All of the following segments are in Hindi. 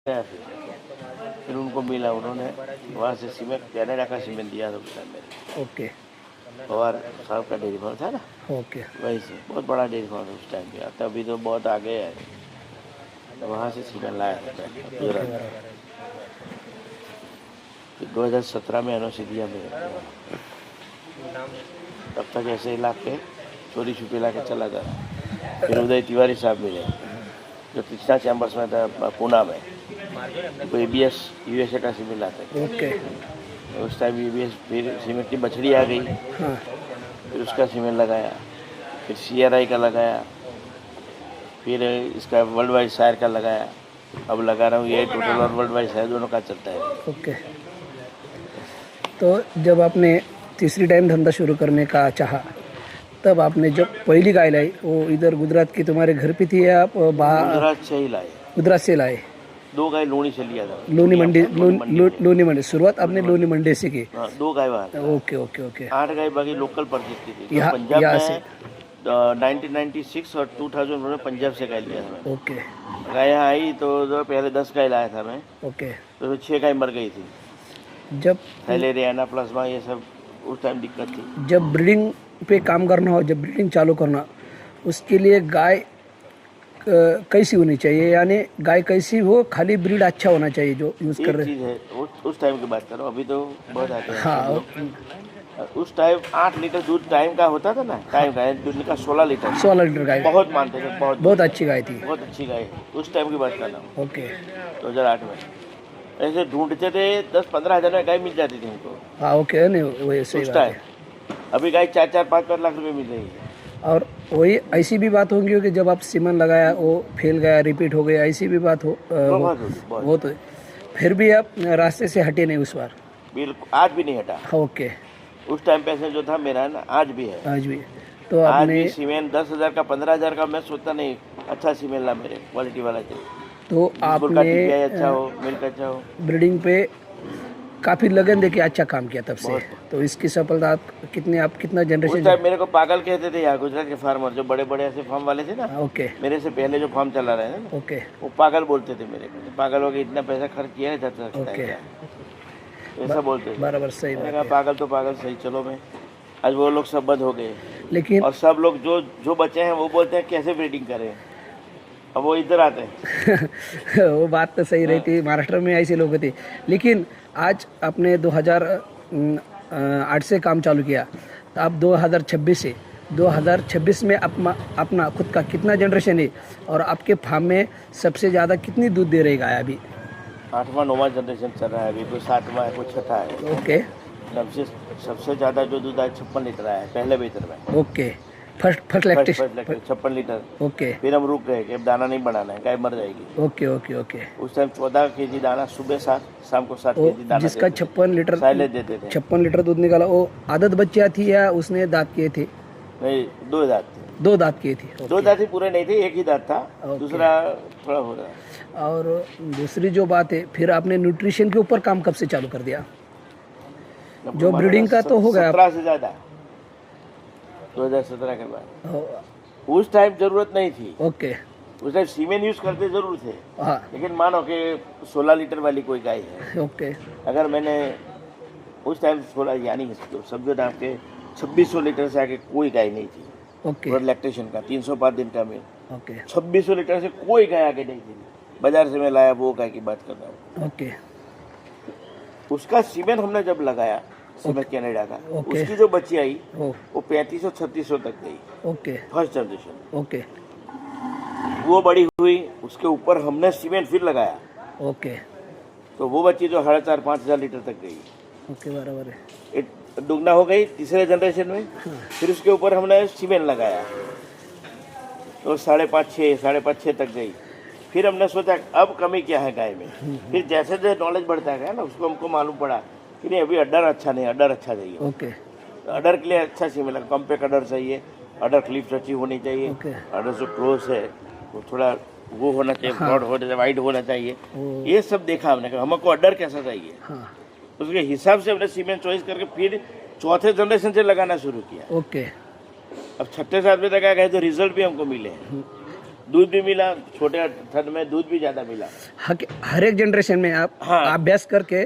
गया फिर उनको मिला, उन्होंने वहाँ से सीमेंट कनाडा का सीमेंट दिया था उस टाइम में। ओके पवार साहब का डेयरी फार्म था ना, ओके वहीं से बहुत बड़ा डेयरी फार्म था उस टाइम पे। अब अभी तो बहुत आगे है, तो वहाँ से सीमेंट लाया था गुजरात में। फिर 2017 में एनओसी दिया मेरे को। तब तक ऐसे इलाके चोरी छुपे ला के चला था। फिर उदय तिवारी साहब मिले जो कृष्णा चैम्बर्स में था पूना में, तो ABS USA का सीमेंट लाते थे। ओके उस टाइम ABS फिर सीमेंट की बछड़ी आ गई, हाँ फिर उसका सीमेंट लगाया, फिर CRI का लगाया, फिर इसका वर्ल्ड वाइड शायर का लगाया। अब लगा रहा हूँ ये टोटल और वर्ल्ड वाइड शायर दोनों का चलता है। ओके। तो जब आपने तीसरी टाइम धंधा शुरू करने का चाहा, तब आपने जब पहली गाय लाई वो इधर गुजरात की तुम्हारे घर पे थी या आप बाहर गुजरात से ही लाए, गुजरात से लाए? 2 गाय लोनी से लिया था। लोनी मंडी मंडी से। लोनी मंडी शुरुआत आपने लोनी मंडी से की? हाँ, 2 गाय वहाँ था। Okay okay okay. 8 गाय बाकी लोकल परचेज की थी। यहाँ पंजाब यहाँ में से 1996 और 2000 में पंजाब से गाय लिया था मैं। ओके गाय यहाँ आई तो पहले 10 गाय लाया था मैं, ओके। तो 6 गाय मर गई थी। जब थैलेरिया, एनाप्लाज्मा ये सब उस टाइम दिक्कत थी। जब ब्रीडिंग पे काम करना हो, जब ब्रीडिंग चालू करना, उसके लिए गाय कैसी होनी चाहिए? यानी गाय कैसी हो, खाली ब्रीड अच्छा होना चाहिए जो यूज़ कर एक रहे चीज़ है, उस टाइम की बात करो, अभी तो बहुत आगे हैं हाँ सब लोग। उस टाइम 8 लीटर दूध टाइम का होता था ना, टाइम का दूध का 16 लीटर 16 लीटर गाय बहुत मानते थे, बहुत अच्छी गाय थी। बहुत अच्छी गाय। उस टाइम की बात कर रहा हूँ, ओके 2008 में। ऐसे ढूंढते थे 10-15 हज़ार में गाय मिल जाती थी हमको हाँ ओके। नहीं वही सही उस बात टाइम। है। अभी गाय 4-4, 5-5 लाख रुपए मिल रही है। और वही ऐसी भी बात होंगी कि जब आप सीमन लगाया वो फेल गया, रिपीट हो गया, ऐसी भी बात बहुत वो तो फिर भी आप रास्ते से हटे नहीं उस बार? बिल्कुल, आज भी नहीं हटा। ओके। उस टाइम पैसे जो था मेरा ना, आज भी है। आज भी तो आज आपने भी सीमेंट 10,000 का 15,000 का मैं सोचता नहीं, अच्छा सीमेंट ला मेरे, क्वालिटी वाला चाहिए। तो आपने अच्छा हो, मिल्क अच्छा हो। ब्रीडिंग पे काफ़ी लगन देके अच्छा काम किया तब से। बहुत। तो इसकी सफलता आप कितना उस जनरेशन? टाइम मेरे को पागल कहते थे यहाँ गुजरात के फार्मर, जो बड़े बड़े ऐसे फार्म वाले थे ना, ओके मेरे से पहले जो फार्म चला रहे थे ना, ओके वो पागल बोलते थे मेरे को। पागल हो गए, इतना पैसा खर्च किया है, जाता सकता है ओके। क्या? ऐसा बोलते थे। बराबर सही मैंने बात कहा है। पागल तो पागल सही, चलो मैं। आज वो लोग सब बंद हो गए, लेकिन और सब लोग जो बचे हैं वो बोलते हैं कैसे ब्रीडिंग करें, अब वो इधर आते हैं। वो बात तो सही रहती, महाराष्ट्र में ऐसे लोग थे। लेकिन आज आपने 2008 से काम चालू किया, तो आप 2026 में अपना खुद का कितना जनरेशन है, और आपके फार्म में सबसे ज़्यादा कितनी दूध दे रही गाय अभी? 8वां 9वां जनरेशन चल रहा है अभी, कोई 7वां है, कोई 6ठा है। ओके सबसे ज़्यादा जो दूध आया 56 लीटर आया है पहले बेहतर में। Okay. First lactation 56 litre. Okay फिर हम रुक गए कि अब दाना नहीं बढ़ाना है, गाय मर जाएगी। Okay okay okay. उस टाइम 14 केजी दाना सुबह 7, शाम को 7 केजी दाना जिसका देते थे। 56 लीटर साइलेज देते थे। 56 लीटर दूध निकाला, वो आदत बच्चा थी या उसने दांत किए थे? नहीं, 2 दांत थे। 2 दांत किए थे। 2 दांत ही पूरे नहीं थे, एक ही दांत था, ओके। दूसरा थोड़ा हो रहा। और दूसरी जो बात है, फिर आपने न्यूट्रिशन के ऊपर काम कब से चालू कर दिया? जो ब्रीडिंग का तो हो गया 17 से ज़्यादा, 2017 के बाद। उस टाइम जरूरत नहीं थी। ओके उस टाइम सीमेंट यूज करते जरूर थे, हाँ लेकिन मानो कि 16 लीटर वाली कोई गाय है, ओके अगर मैंने उस टाइम 16 यानी समझो ना आपके 2600 लीटर से आगे कोई गाय नहीं थी। ओके लैक्टेशन का 305 दिन का में ओके 2600 लीटर से कोई गाय आगे नहीं थी। बाजार से मैं लाया वो गाय की बात कर रहा हूँ। ओके उसका सीमेंट हमने जब लगाया, सीमेंट कनाडा का, ओके। उसकी जो बच्ची आई ओ वो 3500-3600 तक गई, ओके फर्स्ट जनरेशन। ओके वो बड़ी हुई, उसके ऊपर हमने सीमेंट फिर लगाया, ओके तो वो बच्ची जो 4,500-5,000 लीटर तक गई, ओके बराबर है। दुगना हो गई तीसरे जनरेशन में। फिर उसके ऊपर हमने सीमेंट लगाया तो 5.5-6 तक गई। फिर हमने सोचा अब कमी क्या है गाय में। फिर जैसे जैसे नॉलेज बढ़ता है ना, उसको हमको मालूम पड़ा कि नहीं अभी अडर अच्छा नहीं, अडर अच्छा चाहिए। ओके तो अडर के लिए अच्छा सीमेंट लगा, कॉम्पैक्ट अडर चाहिए, अडर क्लिप्स अच्छी होनी चाहिए, ओके। अडर जो क्लोज है वो थोड़ा वो होना चाहिए, ब्रॉड होना चाहिए, वाइड होना चाहिए। ये सब देखा हमने, हमको अडर कैसा चाहिए, हाँ उसके हिसाब से हमने सीमेंट चॉइस करके फिर चौथे जनरेशन से लगाना शुरू किया। ओके अब 6ठे 7वें तक आ गए तो रिजल्ट भी हमको मिले हैं। दूध भी मिला, छोटे थन में दूध भी ज्यादा मिला। हर एक जनरेशन में आप हाँ। अभ्यास करके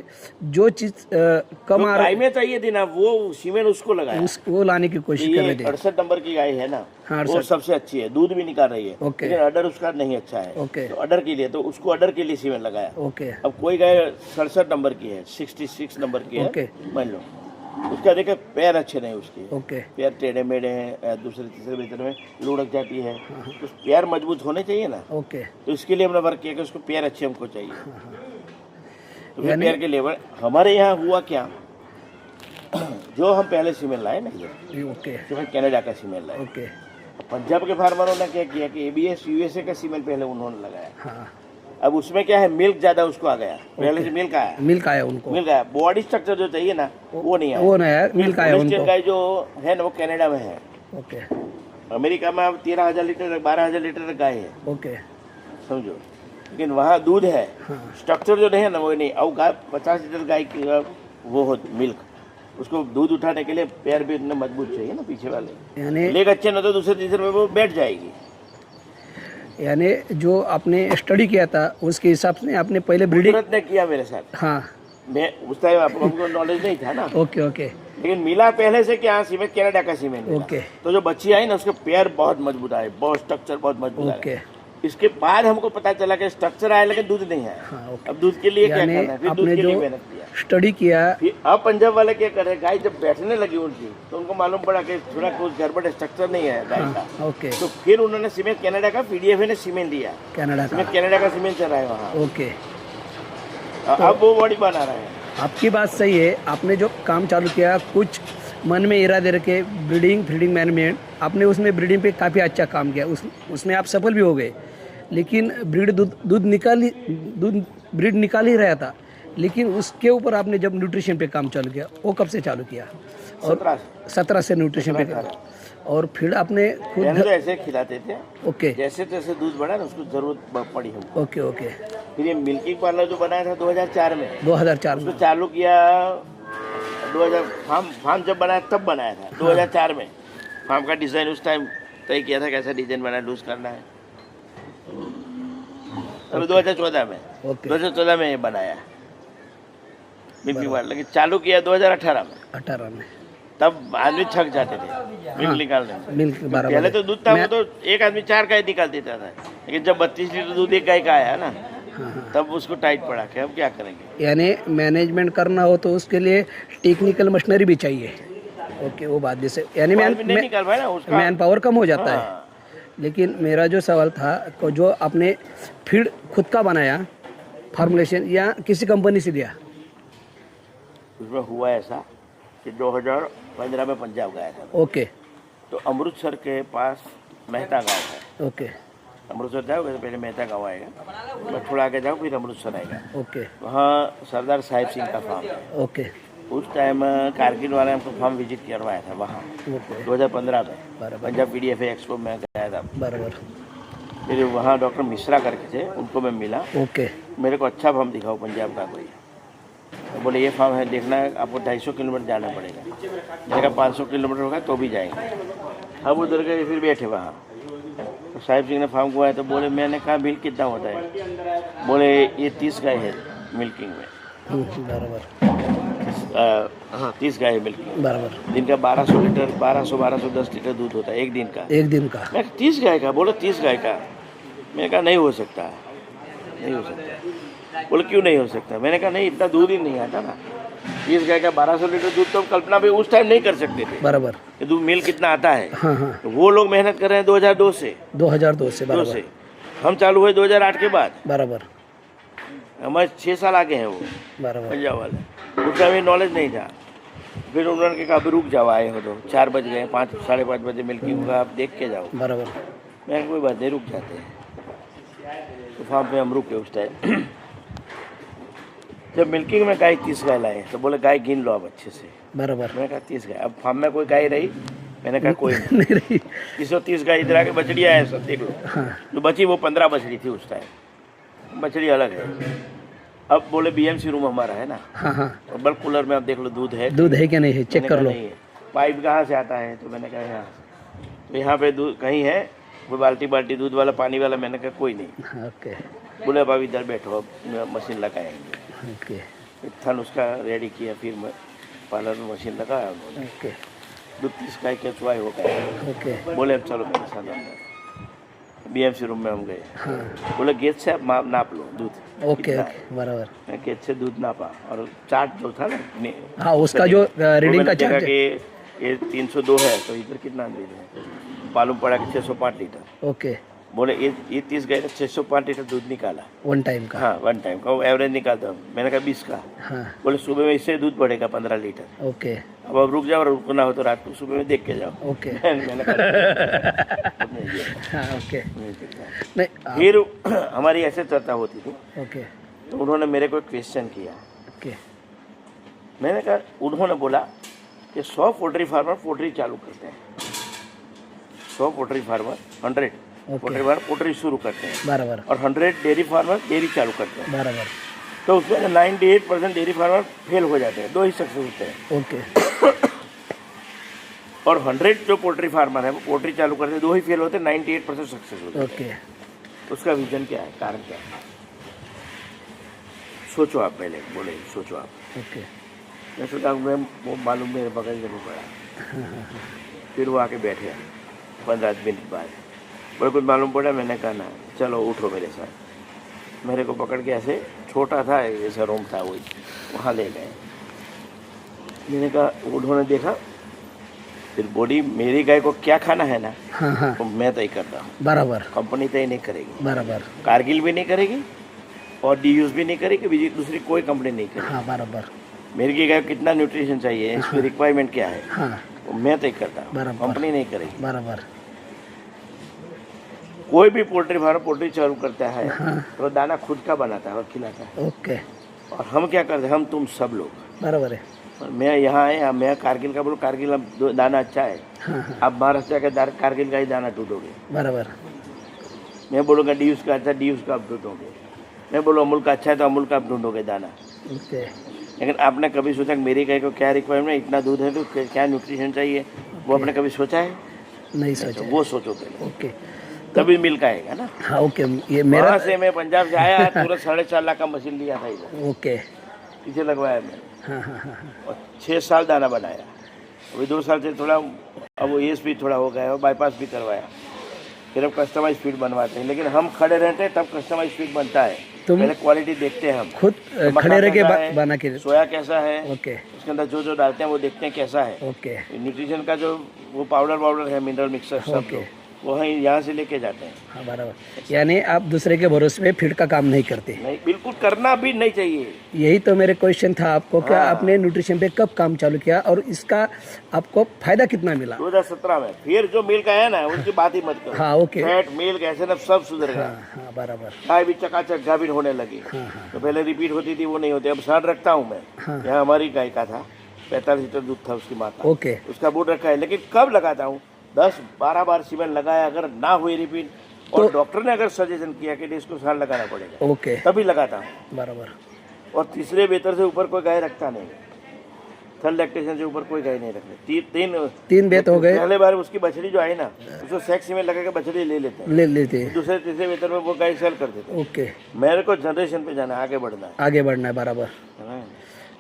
जो चीज कम जो आ गाय में चाहिए थी ना वो सीमेंट उसको लगाया। वो लाने की कोशिश कर ये रहे थे। 68 नंबर की गाय है ना, हाँ, वो 68 सबसे अच्छी है, दूध भी निकाल रही है, ओके। लेकिन अडर उसका नहीं अच्छा है। ओके। तो अडर के लिए तो उसको अडर के लिए सीमेंट लगाया। ओके अब कोई गाय 67 नंबर की है, 66 नंबर की ओके। है मान लो, उसका देखो पैर अच्छे नहीं उसके, ओके पैर टेढ़े मेढ़े हैं, दूसरे तीसरे भीतर में लुढ़क जाती है, तो पैर मजबूत होने चाहिए ना। ओके तो इसके लिए हमने वर्क किया कि उसको पैर अच्छे हमको चाहिए। तो फिर यानी- पैर के लेवल हमारे यहाँ हुआ क्या, जो हम पहले सीमेंट लाए ना इधर, ओके जो हम कनाडा का सीमेंट लाए, ओके पंजाब के फार्मरों ने क्या किया कि ABS USA का सीमेंट पहले उन्होंने लगाया। हाँ अब उसमें क्या है, मिल्क ज्यादा उसको आ गया, पहले से मिल्क आया, मिल्क आया उनको, मिल्क आया, बॉडी स्ट्रक्चर जो चाहिए ना वो नहीं आया। वो नया मिल्क आया होलिस्टीन उनको। गाय जो है ना वो कनाडा में है, ओके अमेरिका में अब 13,000 लीटर 12,000 लीटर गाय है, ओके समझो, लेकिन वहाँ दूध है, हाँ स्ट्रक्चर जो नहीं है ना वो नहीं। अब गाय 50 लीटर गाय की वो हो मिल्क, उसको दूध उठाने के लिए पैर भी इतने मजबूत चाहिए ना पीछे वाले, यानी लेग अच्छे ना तो दूसरे तीसरे में वो बैठ जाएगी। यानी जो आपने स्टडी किया था उसके हिसाब से आपने पहले ब्रीडिंग। कुदरत ने किया मेरे साथ, हाँ मैं उस टाइम हमको नॉलेज नहीं था ना, ओके ओके लेकिन मिला पहले से क्या सीमेंट कनाडा का सीमेंट मिला। ओके तो जो बच्ची आई ना उसके पैर बहुत मजबूत आए, बहुत स्ट्रक्चर बहुत मजबूत ओके आए। इसके बाद हमको पता चला कि स्ट्रक्चर आया लेकिन दूध नहीं आया। हाँ ओके। अब दूध के लिए क्या यानी करना है, फिर दूध आपने के जो लिए मेहनत किया। स्टडी किया फिर अब पंजाब वाले क्या कर रहे हैं, गाय जब बैठने लगी उनकी तो उनको मालूम पड़ा कि थोड़ा कुछ गड़बड़ स्ट्रक्चर नहीं है गाय का, हाँ ओके तो फिर उन्होंने सीमेंट कनाडा का PDF ने सीमेंट दिया, कनाडा सीमेंट का कनाडा का सीमेंट चल रहा है वहाँ। ओके। अब वो बॉडी बना रहे हैं। आपकी बात सही है, आपने जो काम चालू किया कुछ मन में इरादे रखे ब्रीडिंग मैनेजमेंट, आपने उसमें ब्रीडिंग पे काफ़ी अच्छा काम किया, उसमें आप सफल भी हो गए। लेकिन ब्रीड निकाल ही रहा था, लेकिन उसके ऊपर आपने जब न्यूट्रिशन पे काम चालू किया वो कब से चालू किया? और 17 से न्यूट्रिशन पे काम, और फिर आपने खुद पहले तो ऐसे खिलाते थे, ओके जैसे तैसे दूध बढ़ा ना उसको जरूरत पड़ी हमको। Okay okay. फिर ये मिल्किंग पार्लर जो बनाया था 2004 में, 2004 उसको में चालू किया 2000 फार्म जब बनाया तब बनाया था 2004 में। फार्म का डिजाइन उस टाइम तय किया था कैसा डिजाइन बनाया, लूज करना है। अभी 2014 में, ओके 2014 में ये बनाया मिल्किंग पार्लर, लेकिन चालू किया 2018 में। 18 में तब आदमी थक जाते थे मिल्क निकालने में। मिल्क पहले बराबर तो दूध था वो तो एक आदमी 4 गाय निकाल देता था, लेकिन जब 32 लीटर दूध एक गाय का आया ना हाँ हाँ। तब उसको टाइट पड़ा कि अब क्या करेंगे। यानी मैनेजमेंट करना हो तो उसके लिए टेक्निकल मशीनरी भी चाहिए। ओके वो बात जैसे यानी आदमी नहीं निकाल पाया ना उसका। मैन पावर कम हो जाता है। हाँ। लेकिन मेरा जो सवाल था को जो आपने फीड खुद का बनाया फार्मुलेशन या किसी कंपनी से लिया? उसमें हुआ ऐसा कि 2015 में पंजाब गया था, ओके तो अमृतसर के पास मेहता गांव है। ओके अमृतसर जाओगे तो पहले मेहता गांव आएगा, बस थोड़ा आगे जाओ फिर अमृतसर आएगा। ओके वहाँ सरदार साहिब सिंह का फार्म है। ओके उस टाइम कारगिल वाले हमको फार्म विजिट करवाया था वहाँ ओके 2015 में, बराबर पंजाब PDF एक्सपो में गया था। बराबर फिर वहाँ डॉक्टर मिश्रा करके थे, उनको मैं मिला। ओके मेरे को अच्छा फार्म दिखाओ पंजाब का कोई, तो बोले ये फार्म है, देखना है आपको 250 किलोमीटर जाना पड़ेगा। मैंने कहा 500 किलोमीटर होगा तो भी जाएंगे। हम उधर गए, फिर बैठे वहाँ, तो साहिब सिंह ने फार्म को आया तो बोले, मैंने कहा मिल्क कितना होता है? बोले ये 30 गाय है मिल्किंग में। बराबर हाँ 30 गाय है मिल्किंग, बराबर दिन का 1200 लीटर 1210 लीटर दूध होता है एक दिन का। एक दिन का। मैं 30 गाय का, बोले 30 गाय का। मैंने कहा नहीं हो सकता, नहीं हो सकता। बोले क्यों नहीं हो सकता? मैंने कहा नहीं, इतना दूध ही नहीं आता ना। 30 गाय का 1200 लीटर दूध तो हम कल्पना भी उस टाइम नहीं कर सकते थे बराबर कि दूध मिल्क कितना आता है। हाँ हाँ तो वो लोग मेहनत कर रहे हैं 2002 से 2002 से 2 बराबर से, हम चालू हुए 2008 के बाद। बराबर हमारे 6 साल आगे हैं वो बराबर पंजाब वाले। उस टाइम नॉलेज नहीं था। फिर उन्होंने कहा अभी रुक जाओ, आए हो तो 4 बज गए, 5 साढ़े 5 बजे मिल्किंग होगा, आप देख के जाओ। बराबर मैं कोई बात नहीं, रुक जाते हैं। तो फार्म पे हम रुके उस टाइम। जब मिल्किंग में गाय 30 गाय लाए तो बोले गाय गिन लो आप अच्छे से। बराबर मैंने कहा 30 गाय। अब फार्म में कोई गाय रही? मैंने कहा कोई नहीं। नहीं रही 130 गाय इधर आके बछड़ियाँ है सब, देख लो। हाँ जो बची वो 15 बछड़ी थी उस टाइम, बछड़ी अलग है। अब बोले BMC रूम हमारा है ना, हाँ हाँ और बल्क कूलर में आप देख लो दूध है, दूध है क्या नहीं है चेक मैंने कर कहा लो। नहीं है। पाइप कहाँ से आता है? तो मैंने कहा यहाँ, तो यहाँ पे दूध कहीं है वो बाल्टी बाल्टी दूध वाला पानी वाला, मैंने कहा कोई नहीं। ओके बोले अब आप इधर बैठो, अब मशीन लगाएंगे। ओके थन उसका रेडी किया, फिर मैं पार्लर में मशीन लगाया उन्होंने। ओके दूध 30 का केचुआ हो गया। ओके बोले अब चलो मेरे साथ अंदर। BMC रूम में हम गए। हाँ बोले गेट से आप नाप लो दूध। ओके कितना ओके बराबर। मैं गेट से दूध नापा और चार्ट जो था ना, हाँ उसका जो रीडिंग का चार्ज कि ये 302 है, तो इधर कितना दूध है, मालूम पड़ा कि 605 लीटर। ओके बोले ये 30 गए 605 लीटर दूध निकाला। वन टाइम का। हाँ 1 टाइम का वो एवरेज निकालता हूँ। मैंने कहा 20 का। हाँ बोले सुबह में इससे दूध बढ़ेगा 15 लीटर। ओके अब रुक जाओ, रुकना हो तो रात को सुबह में देख के जाओ। ओके मैंने कहा नहीं दिया, हाँ ओके नहीं दिया। नहीं फिर हमारी ऐसे चर्चा होती थी, ओके तो उन्होंने मेरे को क्वेश्चन किया। ओके मैंने कहा, उन्होंने बोला कि 100 पोल्ट्री फार्मर पोल्ट्री चालू करते हैं, 100 poultry farmer 100 poultry farmer poultry शुरू करते हैं बराबर और 100 डेयरी फार्मर डेयरी चालू करते हैं। बराबर। तो उसमें 98% डेयरी फार्मर फेल हो जाते हैं, 2 ही सक्सेस होते हैं। ओके और 100 जो पोल्ट्री फार्मर है वो पोल्ट्री चालू करते हैं, 2 ही फेल होते हैं, 98% सक्सेस होते हैं। ओके उसका रीजन क्या है, कारण क्या है? सोचो आप, पहले बोले सोचो आप। ओके मैं सोचा मैं वो मालूम मेरे बगल में नहीं पड़ा। फिर वो आके बैठे 15 मिनट बाद, बोले कुछ मालूम पड़ा? मैंने कहा ना, चलो उठो मेरे साथ। मेरे को पकड़ के ऐसे, छोटा था ऐसा रूम था वही, वहाँ ले गए। मैंने कहा, उन्होंने देखा फिर बॉडी, मेरी गाय को क्या खाना है ना, हाँ हाँ तो मैं तय करता हूँ। बराबर कंपनी तय नहीं करेगी, बराबर। कारगिल भी नहीं करेगी और DUs भी नहीं करेगी, दूसरी कोई कंपनी नहीं करेगी। हाँ बराबर। मेरी गाय को कितना न्यूट्रिशन चाहिए, इसकी रिक्वायरमेंट क्या है, हाँ वो मैं तय करता हूँ, बराबर। कंपनी नहीं करेगी। बराबर। कोई भी पोल्ट्री फार्म पोल्ट्री चालू करता है हाँ तो दाना खुद का बनाता है और खिलाता है। ओके और हम क्या करते हैं, हम तुम सब लोग, बराबर है। और मैं यहाँ आए, मैं कारगिल का बोलूँ, कारगिल अब दाना अच्छा है, हाँ हाँ आप महाराष्ट्र के कारगिल का ही दाना ढूंढोगे। बराबर। मैं बोलूँगा DUs का अच्छा, DUs का आप ढूंढोगे। मैं बोलूँ अमूल का अच्छा है तो अमूल का आप ढूंढोगे दाना। ओके लेकिन आपने कभी सोचा कि मेरी गाय को क्या रिक्वायरमेंट, इतना दूध है तो क्या न्यूट्रिशन चाहिए, वो आपने कभी सोचा है? नहीं सोचा। वो सोचो पहले, ओके तभी मिल्क आएगा ना। हाँ ओके। ये मेरा वहाँ से मैं पंजाब से आया, तुरंत 4.5 लाख का मशीन लिया था इधर, ओके। पीछे लगवाया मैंने, हाँ हाँ हाँ हाँ और 6 साल दाना बनाया। अभी 2 साल से थोड़ा, अब वो ESP थोड़ा हो गया है, बाईपास भी करवाया। फिर अब कस्टमाइज फीड बनवाते हैं, लेकिन हम खड़े रहते हैं तब कस्टमाइज फीड बनता है। पहले क्वालिटी देखते हैं हम, खुद खड़े रह के बना के। सोया कैसा है, ओके उसके अंदर जो डालते हैं वो देखते हैं कैसा है। ओके न्यूट्रिशन का जो वो पाउडर है, मिनरल मिक्सर सब ओके। वो हम यहाँ से लेके जाते हैं। हाँ बराबर। यानी आप दूसरे के भरोसे पे फीड का काम नहीं करते। नहीं, बिल्कुल करना भी नहीं चाहिए। यही तो मेरे क्वेश्चन था आपको, क्या आपने न्यूट्रिशन पे कब काम चालू किया और इसका आपको फायदा कितना मिला? 2017 में। फिर जो मिल्क आया ना, उसकी बात ही मत करो। हाँ ओके। फैट मिल्क ऐसे ना सब सुधर गया। हाँ हाँ बराबर। गाय भी चकाचक गाभिन होने लगी। हाँ हाँ तो पहले रिपीट होती थी, वो नहीं होती। अब सांड रखता हूँ मैं। हाँ। यहाँ हमारी गाय का था 45 लीटर दूध था उसकी माता, ओके उसका बोर्ड रखा है। लेकिन कब लगाता हूँ, 10-12 बार सीमेंट लगाया, अगर ना हुई रिपीट और डॉक्टर ने अगर सजेशन किया कि इसको सांड लगाना पड़ेगा, ओके तभी लगाता हूँ। बराबर। और तीसरे बेहतर से ऊपर कोई गाय रखता नहीं, थर्ड लैक्टेशन से ऊपर कोई गाय नहीं रखते। तीन बेत हो गए। पहले बार उसकी बछड़ी जो आई ना, उसको सेक्स में लगा के बछड़ी ले लेते हैं, ले लेते हैं। दूसरे तीसरे वेतन में वो गाय सेल कर देते हैं। ओके मेरे को जनरेशन पे जाना है, आगे बढ़ना है, आगे बढ़ना है बराबर। है ना?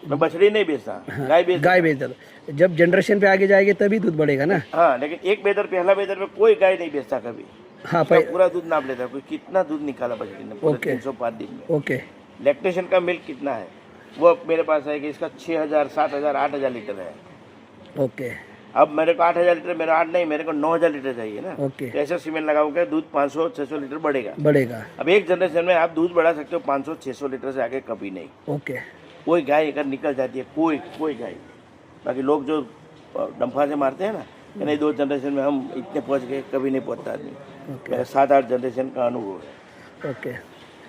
मैं बछड़ी नहीं बेचता, गाय बेचता। गाय बेच दो, जब जनरेशन पे आगे जाएगी तभी दूध बढ़ेगा ना। हाँ, लेकिन एक बेदर पहला बेदर में कोई गाय नहीं बेचता कभी। हाँ उसका पूरा दूध नाप लेता है, कोई कितना दूध निकाला बछड़ी ने पूरे ओके। 305 दिन में। ओके लैक्टेशन का मिल्क कितना है वो मेरे पास है कि इसका 6000, 7000, 8000 लीटर है। ओके अब मेरे को 8000 लीटर, मेरा 8 नहीं, मेरे को 9000 लीटर चाहिए ना। ओके तो ऐसा सीमेंट लगाऊंगा दूध 500-600 लीटर बढ़ेगा। बढ़ेगा। अब एक जनरेशन में आप दूध बढ़ा सकते हो 500-600 लीटर से आगे कभी नहीं। ओके कोई गाय अगर निकल जाती है, कोई गाय। बाकी लोग जो डंफा से मारते हैं ना कि नहीं 2 जनरेशन में हम इतने पहुंच गए, कभी नहीं पहुंचता आदमी। ओके मेरा 7-8 जनरेशन का अनुभव है। ओके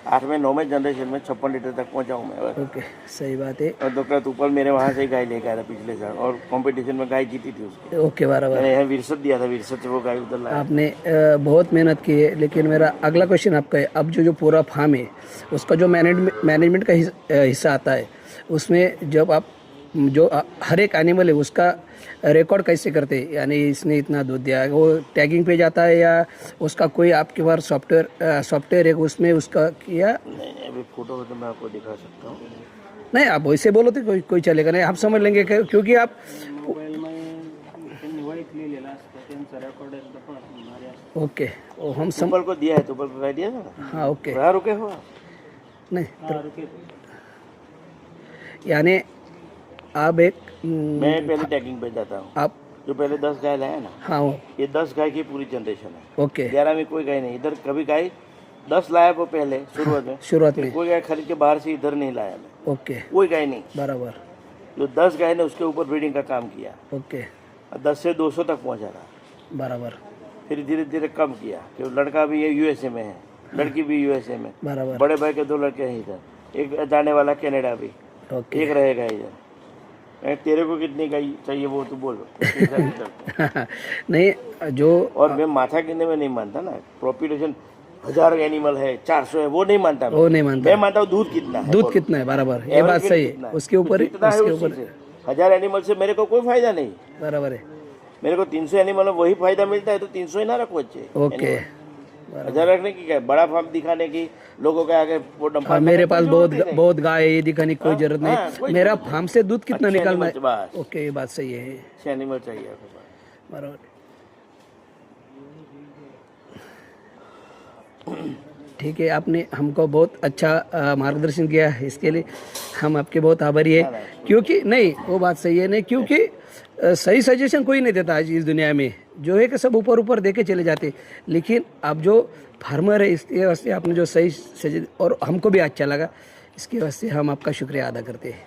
8वें 9वें जनरेशन में 56 लीटर तक पहुंचा हूँ मैं। ओके सही बात है। और डॉक्टर तुपल मेरे वहाँ से ही गाय लेके आया था पिछले साल, और कंपटीशन में गाय जीती थी उसकी। ओके बराबर। मैंने यहाँ विरसत दिया था, विरसत से वो गाय उधर लाया। आपने बहुत मेहनत की है, लेकिन मेरा अगला क्वेश्चन आपका है, अब जो पूरा फार्म है उसका जो मैनेजमेंट का हिस्सा आता है, उसमें जब आप जो हर एक एनिमल है उसका रिकॉर्ड कैसे करते हैं, यानी इसने इतना दूध दिया, वो टैगिंग पे जाता है या उसका कोई आपके पास सॉफ्टवेयर है उसमें उसका किया? नहीं, अभी फोटो तो मैं आपको दिखा सकता हूँ। नहीं, आप वैसे बोलो तो कोई चलेगा नहीं, आप समझ लेंगे क्योंकि आप ओके वो हम तुपल को दिया है, तुपल को कह दिया था ना। हाँ ओके कहाँ रुके हो आप? नहीं यानी आप एक मैं पहले टैगिंग पे जाता हूँ। आप जो पहले 10 गाय लाया ना, हाँ वो ये 10 गाय की पूरी जनरेशन है। ओके 11 में कोई गाय नहीं, इधर कभी गाय 10 लाया वो पहले शुरुआत में, शुरुआत फिर में कोई गाय खरीद के बाहर से इधर नहीं लाया मैं, ओके कोई गाय नहीं। बराबर जो 10 गाय ने उसके ऊपर ब्रीडिंग का काम किया, ओके 10 से 200 तक पहुंचा रहा। बराबर फिर धीरे धीरे कम किया, क्योंकि लड़का भी ये यूएसए में है, लड़की भी यूएसए में, बराबर बड़े भाई के 2 लड़के हैं इधर, एक जाने वाला कनाडा भी, ओके एक रहेगा इधर। तेरे को कितनी गाय चाहिए वो तो बोलो। नहीं जो और मैं माथा गिनने में नहीं मानता ना, पॉपुलेशन 1000 एनिमल है, 400 है, वो नहीं मानता मैं। वो नहीं मानता, मैं मानता हूँ दूध कितना है, दूध कितना है, बराबर ये बात सही है, उसके ऊपर ही कितना है उसके उसी ऊपर से। 1000 एनिमल से मेरे को कोई फायदा नहीं, बराबर है मेरे को 300 एनिमल में वही फायदा मिलता है, तो 300 ही ना रखो अच्छे। ओके 1000 रखने की क्या है, बड़ा फार्म दिखाने की, लोगों के आगे वो डंपा। मेरे पास बहुत गाय है, ये दिखाने की कोई जरूरत नहीं, मेरा फार्म से दूध कितना निकालना है, बस ओके ये बात सही है, 6 एनिमल चाहिए आपके पास। बराबर ठीक है, आपने हमको बहुत अच्छा मार्गदर्शन किया है, इसके लिए हम आपके बहुत आभारी है। क्योंकि नहीं वो बात सही है, नहीं क्योंकि सही सजेशन कोई नहीं देता आज इस दुनिया में, जो है कि सब ऊपर ऊपर देके चले जाते, लेकिन आप जो फार्मर है इसके वास्ते आपने जो सही सजेशन और हमको भी अच्छा लगा, इसके वास्ते हम आपका शुक्रिया अदा करते हैं।